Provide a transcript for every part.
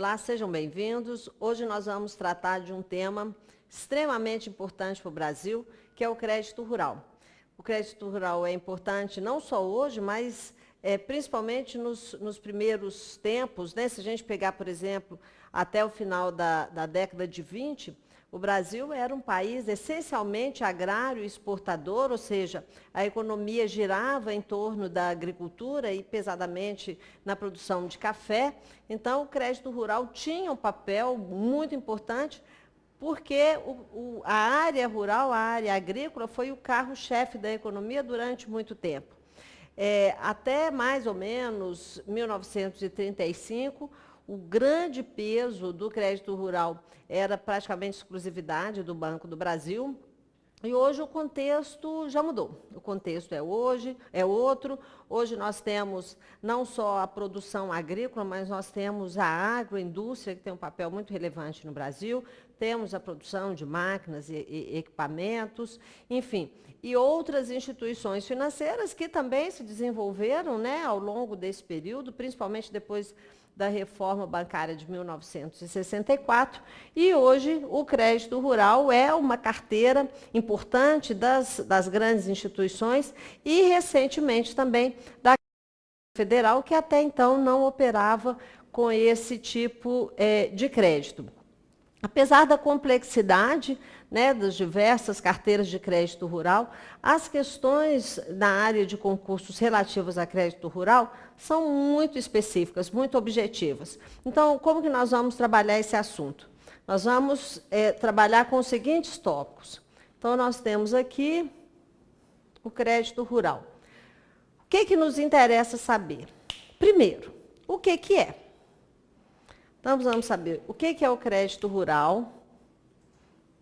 Olá, sejam bem-vindos. Hoje nós vamos tratar de um tema extremamente importante para o Brasil, que é o crédito rural. O crédito rural é importante não só hoje, mas principalmente nos primeiros tempos, né? Se a gente pegar, por exemplo, até o final da década de 20, o Brasil era um país essencialmente agrário e exportador, ou seja, a economia girava em torno da agricultura e pesadamente na produção de café. Então, o crédito rural tinha um papel muito importante, porque a área rural, a área agrícola, foi o carro-chefe da economia durante muito tempo. Até mais ou menos 1935, o grande peso do crédito rural era praticamente exclusividade do Banco do Brasil. E hoje o contexto já mudou. O contexto é outro. Hoje nós temos não só a produção agrícola, mas nós temos a agroindústria, que tem um papel muito relevante no Brasil, temos a produção de máquinas e equipamentos, enfim, e outras instituições financeiras que também se desenvolveram, né, ao longo desse período, principalmente depois da reforma bancária de 1964, e hoje o crédito rural é uma carteira importante das grandes instituições e, recentemente, também da Federal, que até então não operava com esse tipo de crédito. Apesar da complexidade, né, das diversas carteiras de crédito rural, as questões na área de concursos relativos a crédito rural são muito específicas, muito objetivas. Então, como que nós vamos trabalhar esse assunto? Nós vamos trabalhar com os seguintes tópicos. Então, nós temos aqui o crédito rural. O que nos interessa saber? Primeiro, o que é? Então, vamos saber o que é o crédito rural.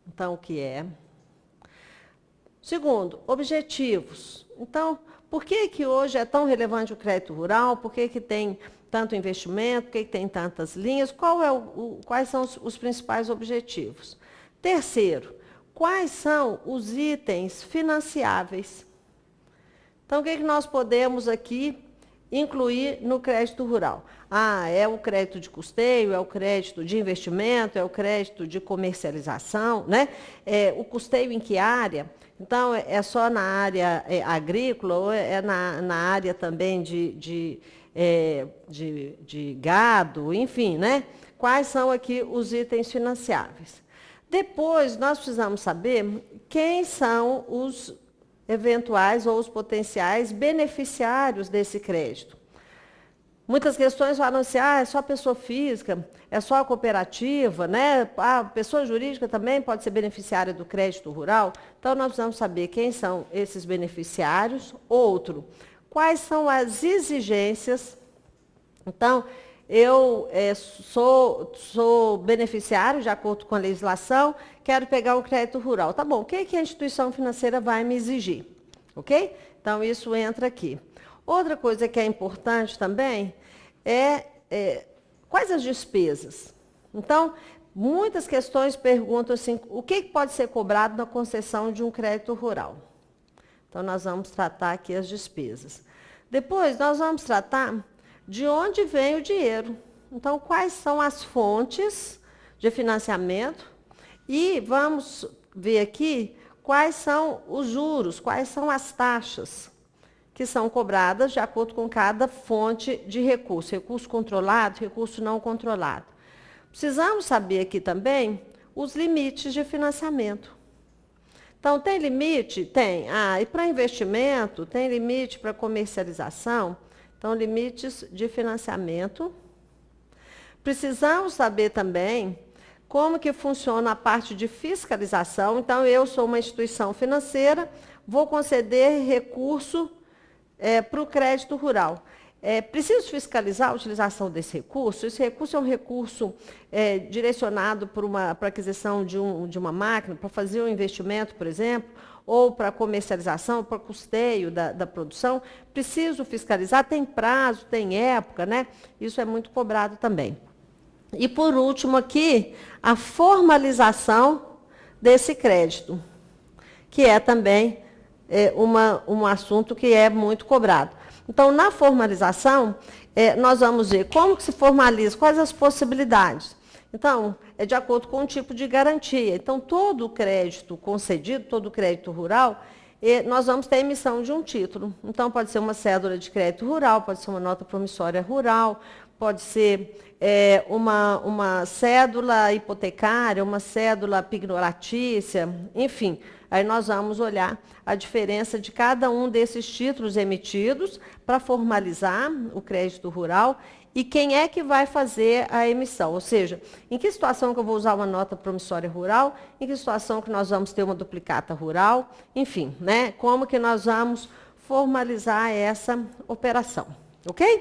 Então, o que é? Segundo, objetivos. Então, por que hoje é tão relevante o crédito rural? Por que tem tanto investimento? Por que tem tantas linhas? Quais são os principais objetivos? Terceiro, quais são os itens financiáveis? Então, o que nós podemos aqui incluir no crédito rural? É o crédito de custeio, é o crédito de investimento, é o crédito de comercialização, né? O custeio em que área? Então, é só na área agrícola ou é na área também de gado, enfim, né? Quais são aqui os itens financiáveis? Depois, nós precisamos saber quem são os eventuais ou os potenciais beneficiários desse crédito. Muitas questões falam assim, é só a pessoa física, é só a cooperativa, né? A pessoa jurídica também pode ser beneficiária do crédito rural. Então, nós precisamos saber quem são esses beneficiários. Outro, quais são as exigências. Então, eu sou beneficiário de acordo com a legislação, quero pegar um crédito rural. Tá bom, o que a instituição financeira vai me exigir? Ok? Então, isso entra aqui. Outra coisa que é importante também quais as despesas. Então, muitas questões perguntam assim, o que pode ser cobrado na concessão de um crédito rural? Então, nós vamos tratar aqui as despesas. Depois, nós vamos tratar de onde vem o dinheiro. Então, quais são as fontes de financiamento? E vamos ver aqui quais são os juros, quais são as taxas que são cobradas de acordo com cada fonte de recurso. Recurso controlado, recurso não controlado. Precisamos saber aqui também os limites de financiamento. Então, tem limite? Tem. E para investimento, tem limite para comercialização? Então, limites de financiamento. Precisamos saber também como que funciona a parte de fiscalização. Então, eu sou uma instituição financeira, vou conceder recurso para o crédito rural. Preciso fiscalizar a utilização desse recurso? Esse recurso é um recurso direcionado para a aquisição de uma máquina, para fazer um investimento, por exemplo, ou para comercialização, para custeio da produção. Preciso fiscalizar, tem prazo, tem época, né? Isso é muito cobrado também. E, por último, aqui, a formalização desse crédito, que é também um assunto que é muito cobrado. Então, na formalização, nós vamos ver como que se formaliza, quais as possibilidades. Então, é de acordo com o tipo de garantia. Então, todo o crédito concedido, todo o crédito rural, nós vamos ter a emissão de um título. Então, pode ser uma cédula de crédito rural, pode ser uma nota promissória rural, pode ser uma cédula hipotecária, uma cédula pignoratícia, enfim. Aí nós vamos olhar a diferença de cada um desses títulos emitidos para formalizar o crédito rural e quem é que vai fazer a emissão. Ou seja, em que situação que eu vou usar uma nota promissória rural, em que situação que nós vamos ter uma duplicata rural, enfim, né? Como que nós vamos formalizar essa operação, ok?